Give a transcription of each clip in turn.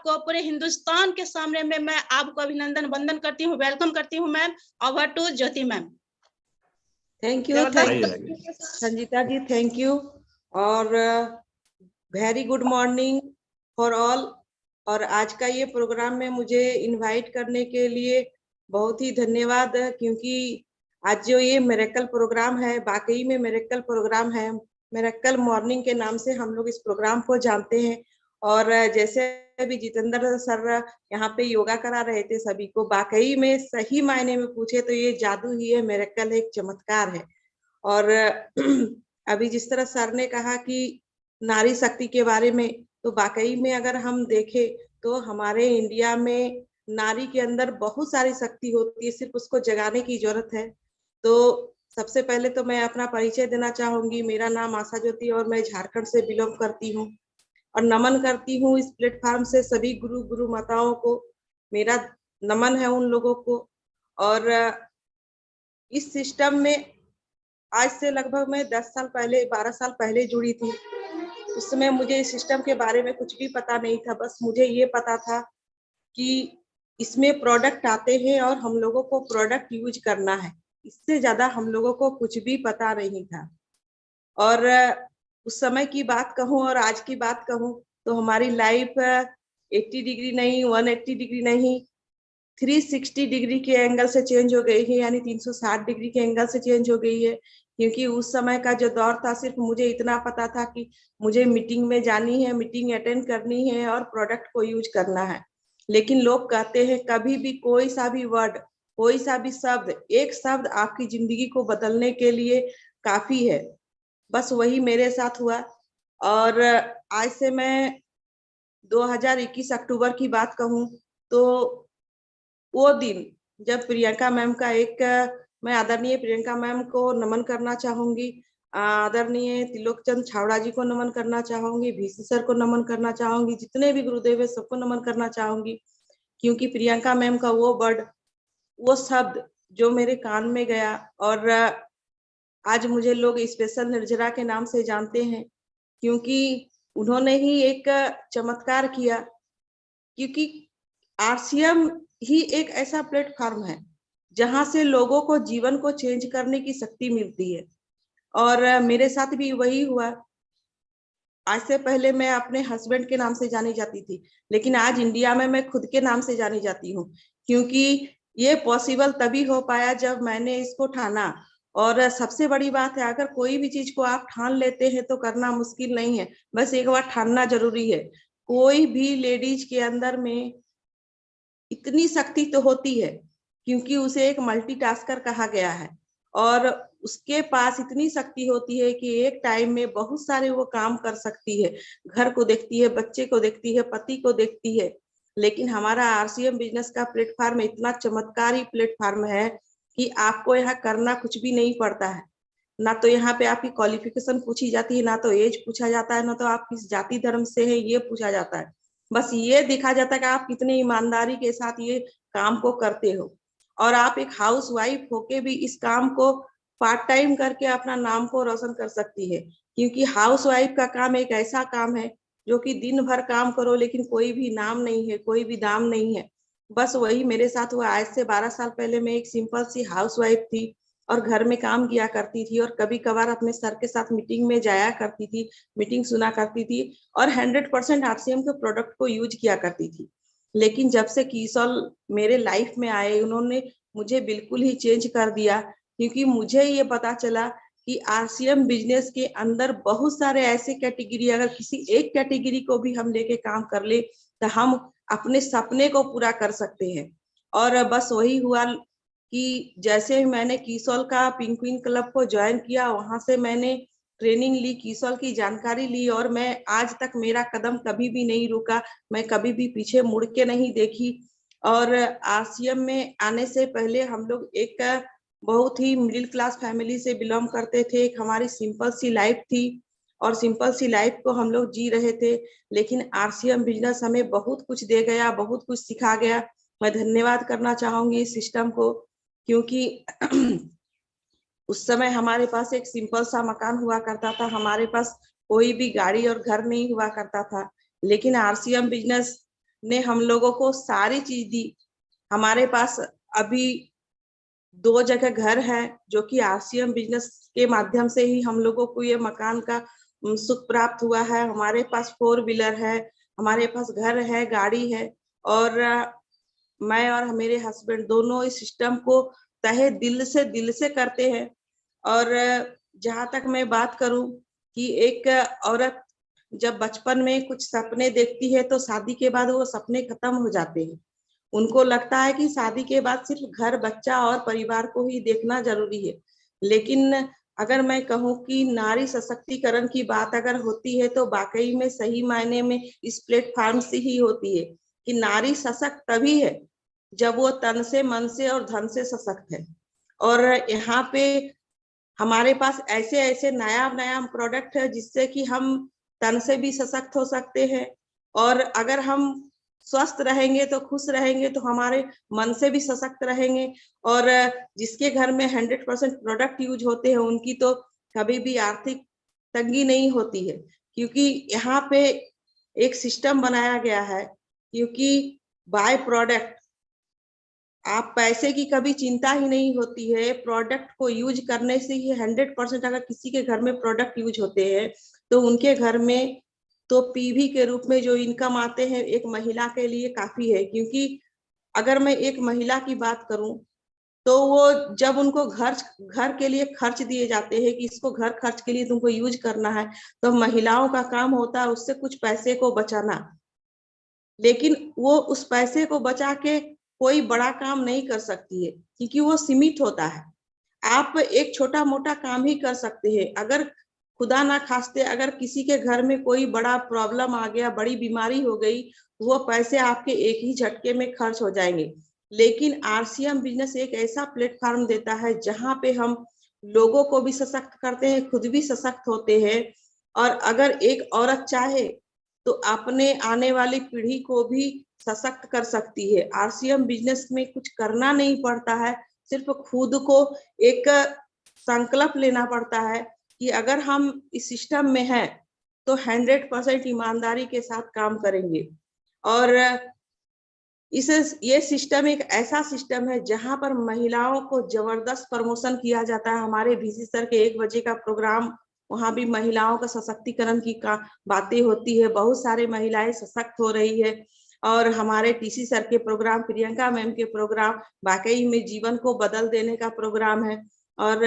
आपको पूरे हिंदुस्तान के सामने में मैं आपको अभिनंदन वंदन करती हूँ, वेलकम करती हूँ ma'am. Over to Jyoti ma'am. Thank you Sanjeeta ji, thank you और very good morning for all. और आज का ये प्रोग्राम में मुझे इनवाइट करने के लिए बहुत ही धन्यवाद, क्योंकि आज जो ये मिरेकल प्रोग्राम है, वाकई में मिरेकल प्रोग्राम है। मिरेकल मॉर्निंग के नाम से हम लोग इस प्रोग्राम को जानते हैं। और जैसे अभी जितेंद्र सर यहाँ पे योगा करा रहे थे सभी को, वाकई में सही मायने में पूछे तो ये जादू ही है, मिरेकल एक चमत्कार है। और अभी जिस तरह सर ने कहा कि नारी शक्ति के बारे में, तो वाकई में अगर हम देखें तो हमारे इंडिया में नारी के अंदर बहुत सारी शक्ति होती है, सिर्फ उसको जगाने की जरूरत है। तो सबसे पहले तो मैं अपना परिचय देना चाहूंगी। मेरा नाम आशा ज्योति और मैं झारखंड से बिलोंग करती हूँ और नमन करती हूँ इस प्लेटफॉर्म से सभी गुरु माताओं को। मेरा नमन है उन लोगों को। और इस सिस्टम में आज से लगभग मैं 10 साल पहले 12 साल पहले जुड़ी थी। उस समय मुझे इस सिस्टम के बारे में कुछ भी पता नहीं था, बस मुझे ये पता था कि इसमें प्रोडक्ट आते हैं और हम लोगों को प्रोडक्ट यूज करना है। इससे ज्यादा हम लोगों को कुछ भी पता नहीं था। और उस समय की बात कहूँ और आज की बात कहूँ तो हमारी लाइफ 80 डिग्री नहीं, 180 डिग्री नहीं, 360 डिग्री के एंगल से चेंज हो गई है, यानी 360 डिग्री के एंगल से चेंज हो गई है। क्योंकि उस समय का जो दौर था, सिर्फ मुझे इतना पता था कि मुझे मीटिंग में जानी है, मीटिंग अटेंड करनी है और प्रोडक्ट को यूज करना है। लेकिन लोग कहते हैं कभी भी कोई सा भी वर्ड, कोई सा भी शब्द, एक शब्द आपकी जिंदगी को बदलने के लिए काफी है। बस वही मेरे साथ हुआ। और आज से मैं 2021 अक्टूबर की बात कहूँ तो वो दिन जब प्रियंका मैम का मैं आदरणीय प्रियंका मैम को नमन करना चाहूंगी, आदरणीय त्रिलोकचंद छावड़ा जी को नमन करना चाहूंगी, VC सर को नमन करना चाहूंगी, जितने भी गुरुदेव है सबको नमन करना चाहूंगी। क्योंकि प्रियंका मैम का वो वर्ड, वो शब्द जो मेरे कान में गया, और आज मुझे लोग स्पेशल निर्जरा के नाम से जानते हैं, क्योंकि उन्होंने ही एक चमत्कार किया। क्योंकि RCM ही एक ऐसा प्लेटफॉर्म है जहां से लोगों को जीवन को चेंज करने की शक्ति मिलती है। और मेरे साथ भी वही हुआ। आज से पहले मैं अपने हस्बैंड के नाम से जानी जाती थी, लेकिन आज इंडिया में मैं खुद के नाम से जानी जाती हूँ। क्योंकि ये पॉसिबल तभी हो पाया जब मैंने इसको ठाना। और सबसे बड़ी बात है, अगर कोई भी चीज को आप ठान लेते हैं तो करना मुश्किल नहीं है, बस एक बार ठानना जरूरी है। कोई भी लेडीज के अंदर में इतनी शक्ति तो होती है, क्योंकि उसे एक मल्टीटास्कर कहा गया है। और उसके पास इतनी शक्ति होती है कि एक टाइम में बहुत सारे वो काम कर सकती है। घर को देखती है, बच्चे को देखती है, पति को देखती है। लेकिन हमारा RCM बिजनेस का प्लेटफॉर्म इतना चमत्कारी प्लेटफॉर्म है कि आपको यहाँ करना कुछ भी नहीं पड़ता है। ना तो यहाँ पे आपकी क्वालिफिकेशन पूछी जाती है, ना तो एज पूछा जाता है, ना तो आप किस जाति धर्म से है ये पूछा जाता है। बस ये देखा जाता है कि आप कितनी ईमानदारी के साथ ये काम को करते हो। और आप एक हाउस वाइफ होके भी इस काम को पार्ट टाइम करके अपना नाम को रोशन कर सकती है। क्योंकि हाउस वाइफ का काम एक ऐसा काम है जो कि दिन भर काम करो लेकिन कोई भी नाम नहीं है, कोई भी दाम नहीं है। बस वही मेरे साथ हुआ। आज से 12 साल पहले मैं एक सिंपल सी हाउस वाइफ थी और घर में काम किया करती थी, और कभी कभार अपने सर के साथ मीटिंग में जाया करती थी, मीटिंग सुना करती थी और 100% RCM के प्रोडक्ट को यूज किया करती थी। लेकिन जब से किशोर मेरे लाइफ में आए, उन्होंने मुझे बिल्कुल ही चेंज कर दिया। क्योंकि मुझे ये पता चला कि RCM बिजनेस के अंदर बहुत सारे ऐसे कैटेगरी, अगर किसी एक कैटेगरी को भी हम लेके काम कर ले तो हम अपने सपने को पूरा कर सकते हैं। और बस वही हुआ कि जैसे मैंने किशोर का पिंगुइन क्लब को ज्वाइन किया, वहां से मैंने ट्रेनिंग ली, किशोर की जानकारी ली, और मैं आज तक मेरा कदम कभी भी नहीं रुका। मैं कभी भी पीछे मुड़ के नहीं देखी। और RCM में आने से पहले हम लोग एक बहुत ही मिडिल क्लास फैमिली से बिलोंग करते थे। एक हमारी सिंपल सी लाइफ थी और सिंपल सी लाइफ को हम लोग जी रहे थे। लेकिन RCM बिजनेस हमें बहुत कुछ दे गया, बहुत कुछ सिखा गया। मैं धन्यवाद करना चाहूंगी इस सिस्टम को, क्योंकि उस समय हमारे पास एक सिंपल सा मकान हुआ करता था, हमारे पास कोई भी गाड़ी और घर नहीं हुआ करता था। लेकिन RCM बिजनेस ने हम लोगों को सारी चीज दी। हमारे पास अभी 2 जगह घर है जो कि आरसीएम बिजनेस के माध्यम से ही हम लोगों को ये मकान का सुख प्राप्त हुआ है। हमारे पास 4 व्हीलर है, हमारे पास घर है, गाड़ी है, और मैं और मेरे हस्बैंड दोनों इस सिस्टम को तहे दिल से करते हैं। और जहां तक मैं बात करूं कि एक औरत जब बचपन में कुछ सपने देखती है तो शादी के बाद वो सपने खत्म हो जाते हैं। उनको लगता है कि शादी के बाद सिर्फ घर, बच्चा और परिवार को ही देखना जरूरी है। लेकिन अगर मैं कहूँ कि नारी सशक्तिकरण की बात अगर होती है तो वाकई में सही मायने में इस प्लेटफॉर्म से ही होती है कि नारी सशक्त तभी है जब वो तन से, मन से और धन से सशक्त है। और यहाँ पे हमारे पास ऐसे ऐसे नया नया प्रोडक्ट है जिससे कि हम तन से भी सशक्त हो सकते हैं, और अगर हम स्वस्थ रहेंगे तो खुश रहेंगे तो हमारे मन से भी सशक्त रहेंगे। और जिसके घर में 100% प्रोडक्ट यूज होते हैं उनकी तो कभी भी आर्थिक तंगी नहीं होती है, क्योंकि यहाँ पे एक सिस्टम बनाया गया है। क्योंकि बाय प्रोडक्ट आप पैसे की कभी चिंता ही नहीं होती है। प्रोडक्ट को यूज करने से ही 100% अगर किसी के घर में प्रोडक्ट यूज होते हैं तो उनके घर में तो पीवी के रूप में जो इनकम आते हैं एक महिला के लिए काफी है। क्योंकि अगर मैं एक महिला की बात करूं तो वो जब उनको घर के लिए खर्च दिए जाते हैं कि इसको घर खर्च के लिए तुमको यूज करना है, तो महिलाओं का काम होता है उससे कुछ पैसे को बचाना। लेकिन वो उस पैसे को बचा के कोई बड़ा काम नहीं कर सकती है क्योंकि वो सीमित होता है। आप एक छोटा मोटा काम ही कर सकते हैं। अगर खुदा ना खास्ते अगर किसी के घर में कोई बड़ा प्रॉब्लम आ गया, बड़ी बीमारी हो गई, वो पैसे आपके एक ही झटके में खर्च हो जाएंगे। लेकिन आरसीएम बिजनेस एक ऐसा प्लेटफॉर्म देता है जहां पे हम लोगों को भी सशक्त करते हैं, खुद भी सशक्त होते हैं। और अगर एक औरत चाहे तो अपने आने वाली पीढ़ी को भी सशक्त कर सकती है। आरसीएम बिजनेस में कुछ करना नहीं पड़ता है, सिर्फ खुद को एक संकल्प लेना पड़ता है कि अगर हम इस सिस्टम में हैं तो 100% ईमानदारी के साथ काम करेंगे। और ये सिस्टम एक ऐसा सिस्टम है जहां पर महिलाओं को जबरदस्त प्रमोशन किया जाता है। हमारे VC सर के 1 बजे का प्रोग्राम, वहां भी महिलाओं का सशक्तिकरण की बातें होती है। बहुत सारे महिलाएं सशक्त हो रही है। और हमारे TC सर के प्रोग्राम, प्रियंका मैम के प्रोग्राम वाकई में जीवन को बदल देने का प्रोग्राम है। और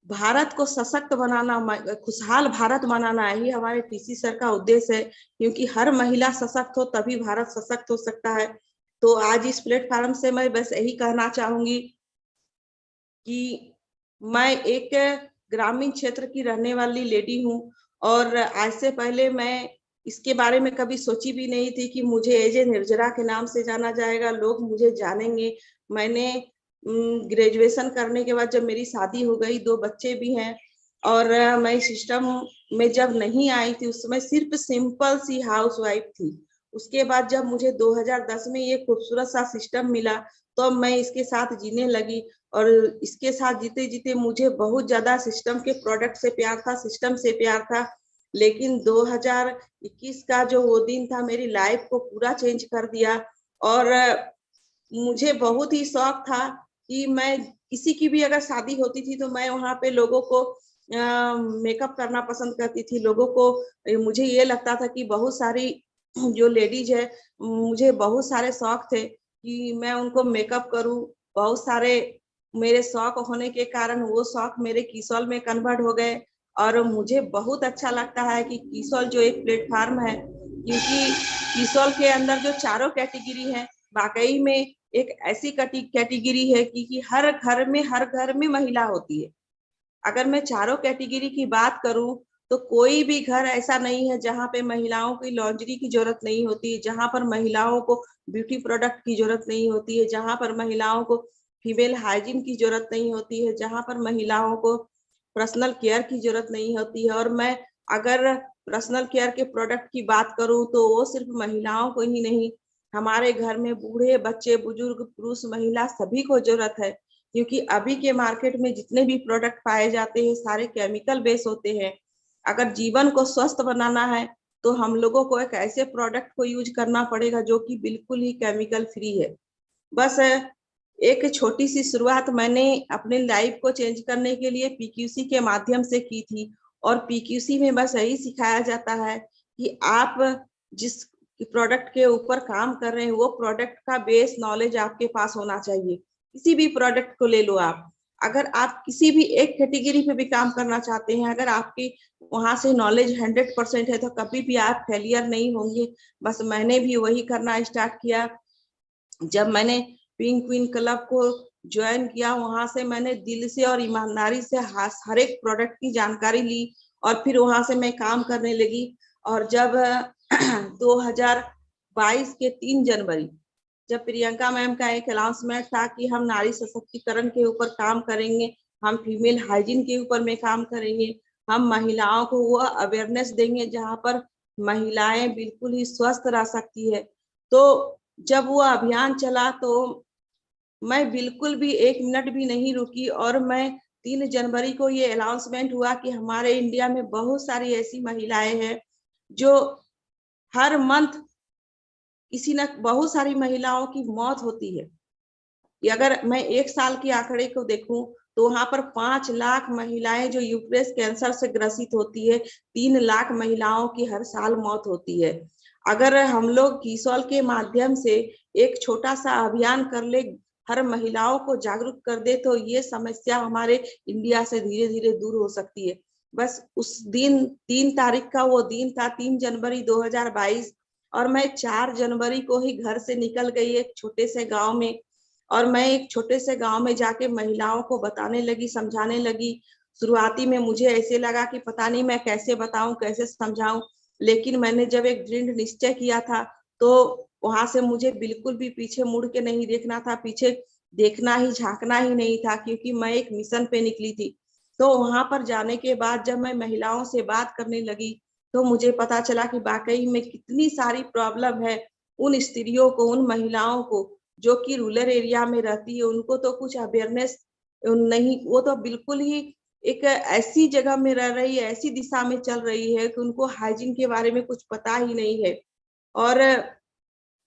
भारत को सशक्त बनाना, खुशहाल भारत बनाना ही हमारे TC सर का उद्देश्य है। क्योंकि हर महिला सशक्त हो तभी भारत सशक्त हो सकता है। तो आज इस प्लेटफॉर्म से मैं बस यही कहना चाहूंगी कि मैं एक ग्रामीण क्षेत्र की रहने वाली लेडी हूँ, और आज से पहले मैं इसके बारे में कभी सोची भी नहीं थी कि मुझे एजे निर्जरा के नाम से जाना जाएगा, लोग मुझे जानेंगे। मैंने ग्रेजुएशन करने के बाद जब मेरी शादी हो गई, 2 बच्चे भी हैं, और मैं सिस्टम में जब नहीं आई थी उस समय सिर्फ सिंपल सी हाउसवाइफ थी। उसके बाद जब मुझे 2010 में ये खूबसूरत सा सिस्टम मिला तो मैं इसके साथ जीने लगी। और इसके साथ जीते जीते मुझे बहुत ज्यादा सिस्टम के प्रोडक्ट से प्यार था, सिस्टम से प्यार था। लेकिन 2021 का जो वो दिन था मेरी लाइफ को पूरा चेंज कर दिया। और मुझे बहुत ही शौक था कि मैं किसी की भी अगर शादी होती थी तो मैं वहां पे लोगों को मेकअप करना पसंद करती थी। लोगों को मुझे ये लगता था कि बहुत सारी जो लेडीज है, मुझे बहुत सारे शौक थे कि मैं उनको मेकअप करूं। बहुत सारे मेरे शौक होने के कारण वो शौक मेरे किसोल में कन्वर्ट हो गए। और मुझे बहुत अच्छा लगता है कि किसोल जो एक प्लेटफॉर्म है, क्योंकि किसोल के अंदर जो चारों कैटेगरी है वाकई में एक ऐसी कैटेगरी है कि हर घर में महिला होती है। अगर मैं चारों कैटेगरी की बात करूं तो कोई भी घर ऐसा नहीं है जहां पे महिलाओं की लॉन्ड्री की जरूरत नहीं होती है, जहां पर महिलाओं को ब्यूटी प्रोडक्ट की जरूरत नहीं होती है, जहां पर महिलाओं को फीमेल हाइजीन की जरूरत नहीं होती है, जहां पर महिलाओं को पर्सनल केयर की जरूरत नहीं होती है। और मैं अगर पर्सनल केयर के प्रोडक्ट की बात करूं तो वो सिर्फ महिलाओं को ही नहीं, हमारे घर में बूढ़े, बच्चे, बुजुर्ग, पुरुष, महिला सभी को जरूरत है। क्योंकि अभी के मार्केट में जितने भी प्रोडक्ट पाए जाते हैं सारे केमिकल बेस होते हैं। अगर जीवन को स्वस्थ बनाना है तो हम लोगों को एक ऐसे प्रोडक्ट को यूज करना पड़ेगा जो कि बिल्कुल ही केमिकल फ्री है। बस एक छोटी सी शुरुआत मैंने अपने लाइफ को चेंज करने के लिए पीक्यूसी के माध्यम से की थी। और पीक्यूसी में बस यही सिखाया जाता है कि आप जिस प्रोडक्ट के ऊपर काम कर रहे हैं वो प्रोडक्ट का बेस नॉलेज आपके पास होना चाहिए। किसी भी प्रोडक्ट को ले लो आप, अगर आप किसी भी एक कैटेगरी पे भी काम करना चाहते हैं, अगर आपकी वहां से नॉलेज 100% है तो कभी भी आप फेलियर नहीं होंगे। बस मैंने भी वही करना स्टार्ट किया। जब मैंने पिंक क्वीन क्लब को ज्वाइन किया, वहां से मैंने दिल से और ईमानदारी से हर एक प्रोडक्ट की जानकारी ली और फिर वहां से मैं काम करने लगी। और जब 2022 के 3 जनवरी जब प्रियंका मैम का एक अनाउंसमेंट था कि हम नारी सशक्तिकरण के ऊपर काम करेंगे, हम फीमेल हाइजीन के ऊपर में काम करेंगे, हम महिलाओं को वो अवेयरनेस देंगे जहां पर महिलाएं बिल्कुल ही स्वस्थ रह सकती है। तो जब वो अभियान चला तो मैं बिल्कुल भी 1 मिनट भी नहीं रुकी और मैं 3 जनवरी को ये अनाउंसमेंट हुआ कि हमारे इंडिया में बहुत सारी ऐसी महिलाएं हैं जो हर मंथ किसी न बहुत सारी महिलाओं की मौत होती है। अगर मैं 1 साल के आंकड़े को देखूं तो वहां पर 5 लाख महिलाएं जो यूट्रस कैंसर से ग्रसित होती है, 3 लाख महिलाओं की हर साल मौत होती है। अगर हम लोग कीसोल के माध्यम से एक छोटा सा अभियान कर ले, हर महिलाओं को जागरूक कर दे तो ये समस्या हमारे इंडिया से धीरे धीरे दूर हो सकती है। बस उस दिन 3 तारीख का वो दिन था, 3 जनवरी 2022, और मैं 4 जनवरी को ही घर से निकल गई एक छोटे से गांव में। और मैं एक छोटे से गांव में जाके महिलाओं को बताने लगी, समझाने लगी। शुरुआती में मुझे ऐसे लगा कि पता नहीं मैं कैसे बताऊं, कैसे समझाऊं, लेकिन मैंने जब एक दृढ़ निश्चय किया था तो वहां से मुझे बिल्कुल भी पीछे मुड़ के नहीं देखना था, पीछे देखना ही झांकना ही नहीं था, क्योंकि मैं एक मिशन पे निकली थी। तो वहां पर जाने के बाद जब मैं महिलाओं से बात करने लगी तो मुझे पता चला कि वाकई में कितनी सारी प्रॉब्लम है उन स्त्रियों को, उन महिलाओं को जो कि रूरल एरिया में रहती है। उनको तो कुछ अवेयरनेस नहीं, वो तो बिल्कुल ही एक ऐसी जगह में रह रही है, ऐसी दिशा में चल रही है कि उनको हाइजीन के बारे में कुछ पता ही नहीं है। और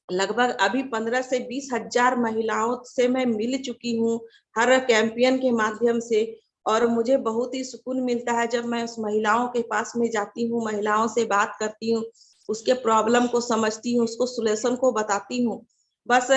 लगभग अभी 15 से 20 हजार महिलाओं से मैं मिल चुकी हूँ हर कैंपेन के माध्यम से। और मुझे बहुत ही सुकून मिलता है जब मैं उस महिलाओं के पास में जाती हूँ, महिलाओं से बात करती हूँ, उसके प्रॉब्लम को समझती हूँ, उसको सोल्यूशन को बताती हूँ। बस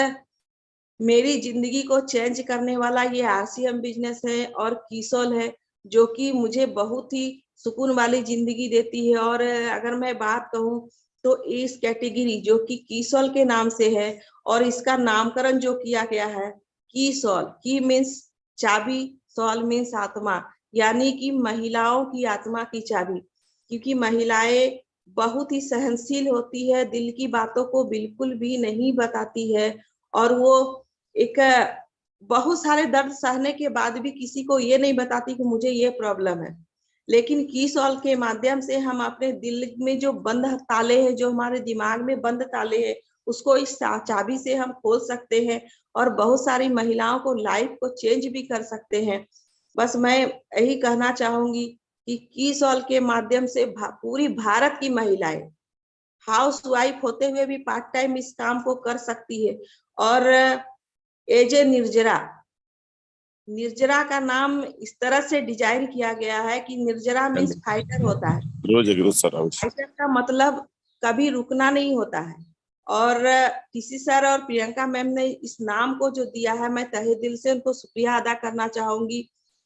मेरी जिंदगी को चेंज करने वाला ये आरसीएम बिजनेस है और कीसोल है, जो कि मुझे बहुत ही सुकून वाली जिंदगी देती है। और अगर मैं बात कहूँ तो इस कैटेगरी जो कि कीसोल के नाम से है और इसका नामकरण जो किया गया है कीसोल, की मीन्स चाबी, सोल मीन्स आत्मा, यानी कि महिलाओं की आत्मा की चाबी। क्योंकि महिलाएं बहुत ही सहनशील होती है, दिल की बातों को बिल्कुल भी नहीं बताती है और वो एक बहुत सारे दर्द सहने के बाद भी किसी को ये नहीं बताती कि मुझे ये प्रॉब्लम है। लेकिन कीसोल के माध्यम से हम अपने दिल में जो बंद ताले हैं, जो हमारे दिमाग में बंद ताले हैं, उसको इस चाबी से हम खोल सकते हैं और बहुत सारी महिलाओं को लाइफ को चेंज भी कर सकते हैं। बस मैं यही कहना चाहूंगी कि कीसोल के माध्यम से पूरी भारत की महिलाएं हाउस वाइफ होते हुए भी पार्ट टाइम इस काम को कर सकती है। और एज ए निर्जरा, निर्जरा का नाम इस तरह से डिजाइन किया गया है कि निर्जरा मीन्स फाइटर होता है। फाइटर का मतलब कभी रुकना नहीं होता है। और टीसी सर और प्रियंका मैम ने इस नाम को जो दिया है, मैं तहे दिल से उनको शुक्रिया अदा करना चाहूंगी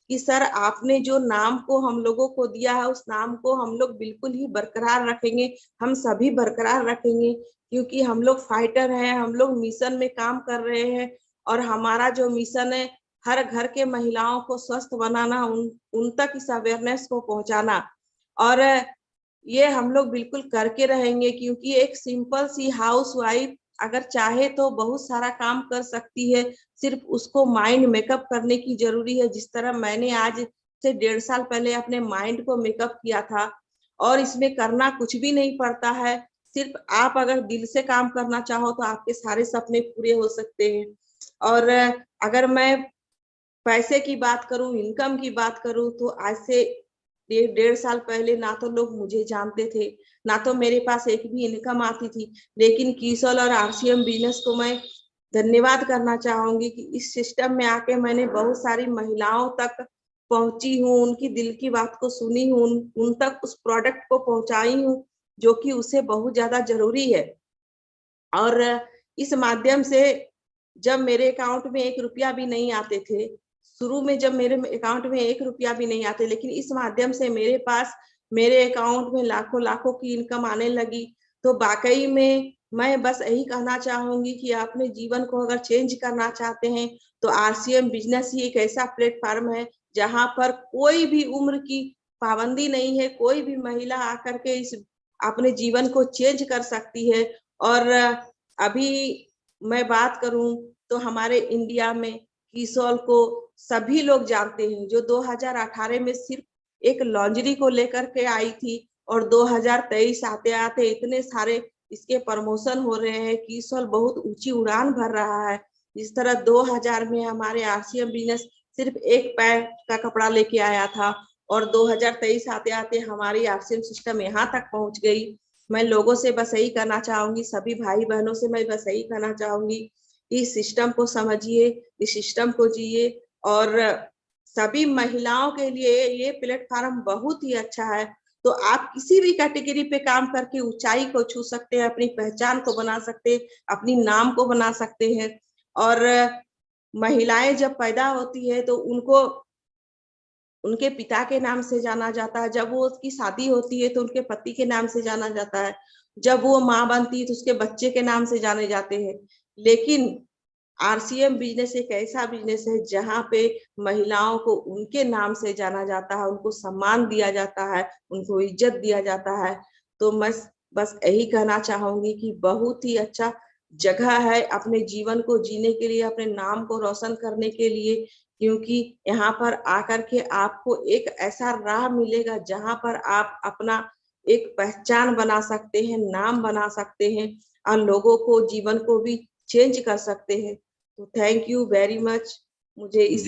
कि सर आपने जो नाम को हम लोगों को दिया है उस नाम को हम लोग बिल्कुल ही बरकरार रखेंगे, हम सभी बरकरार रखेंगे, क्योंकि हम लोग फाइटर हैं, हम लोग मिशन में काम कर रहे हैं। और हमारा जो मिशन है हर घर के महिलाओं को स्वस्थ बनाना, उन तक इस अवेयरनेस को पहुंचाना। और ये हम लोग बिल्कुल करके रहेंगे, क्योंकि एक सिंपल सी हाउस वाइफ अगर चाहे तो बहुत सारा काम कर सकती है, सिर्फ उसको माइंड मेकअप करने की जरूरी है। जिस तरह मैंने आज से 1.5 साल पहले अपने माइंड को मेकअप किया था। और इसमें करना कुछ भी नहीं पड़ता है, सिर्फ आप अगर दिल से काम करना चाहो तो आपके सारे सपने पूरे हो सकते हैं। और अगर मैं पैसे की बात करूं, इनकम की बात करूं, तो आज से डेढ़ साल पहले ना तो लोग मुझे जानते थे, ना तो मेरे पास एक भी इनकम आती थी, लेकिन कीसोल और आरसीएम बिजनेस को मैं धन्यवाद करना चाहूंगी कि इस सिस्टम में आके मैंने बहुत सारी महिलाओं तक पहुंची हूँ, उनकी दिल की बात को सुनी हूँ, उन तक उस प्रोडक्ट को पहुंचाई हूँ जो कि उसे बहुत ज्यादा जरूरी है। और इस माध्यम से जब मेरे अकाउंट में 1 रुपया भी नहीं आते थे, शुरू में जब मेरे अकाउंट में 1 रुपया भी नहीं आते, लेकिन इस माध्यम से मेरे पास मेरे अकाउंट में लाखों लाखों की इनकम आने लगी। तो वाकई में मैं बस यही कहना चाहूंगी कि अपने जीवन को अगर चेंज करना चाहते हैं तो आरसीएम बिजनेस ही एक ऐसा प्लेटफॉर्म है जहां पर कोई भी उम्र की पाबंदी नहीं है, कोई भी महिला आकर के इस अपने जीवन को चेंज कर सकती है। और अभी मैं बात करूं तो हमारे इंडिया में कीसोल को सभी लोग जानते हैं, जो 2018 में सिर्फ एक लॉन्जरी को लेकर के आई थी और 2023 आते आते इतने सारे इसके प्रमोशन हो रहे हैं, कीसोल बहुत ऊंची उड़ान भर रहा है। इस तरह 2000 में हमारे आरसीएम बिजनेस सिर्फ एक पैर का कपड़ा लेके आया था और 2023 आते आते हमारी आरसीएम सिस्टम यहाँ तक पहुंच गई। मैं लोगों से बस यही कहना चाहूंगी, सभी भाई बहनों से मैं बस यही कहना चाहूंगी, इस सिस्टम को समझिए, इस सिस्टम को जिए। और सभी महिलाओं के लिए ये प्लेटफॉर्म बहुत ही अच्छा है। तो आप किसी भी कैटेगरी पे काम करके ऊंचाई को छू सकते हैं, अपनी पहचान को बना सकते हैं, अपनी नाम को बना सकते हैं। और महिलाएं जब पैदा होती है तो उनको उनके पिता के नाम से जाना जाता है, जब वो उसकी शादी होती है तो उनके पति के नाम से जाना जाता है, जब वो माँ बनती है तो उसके बच्चे के नाम से जाने जाते हैं। लेकिन आरसीएम बिजनेस एक ऐसा बिजनेस है जहाँ पे महिलाओं को उनके नाम से जाना जाता है, उनको सम्मान दिया जाता है, उनको इज्जत दिया जाता है। तो मैं बस यही कहना चाहूंगी कि बहुत ही अच्छा जगह है अपने जीवन को जीने के लिए, अपने नाम को रोशन करने के लिए, क्योंकि यहाँ पर आकर के आपको एक ऐसा राह मिलेगा जहाँ पर आप अपना एक पहचान बना सकते हैं, नाम बना सकते हैं और लोगों को जीवन को भी चेंज कर सकते हैं। तो थैंक यू वेरी मच मुझे इस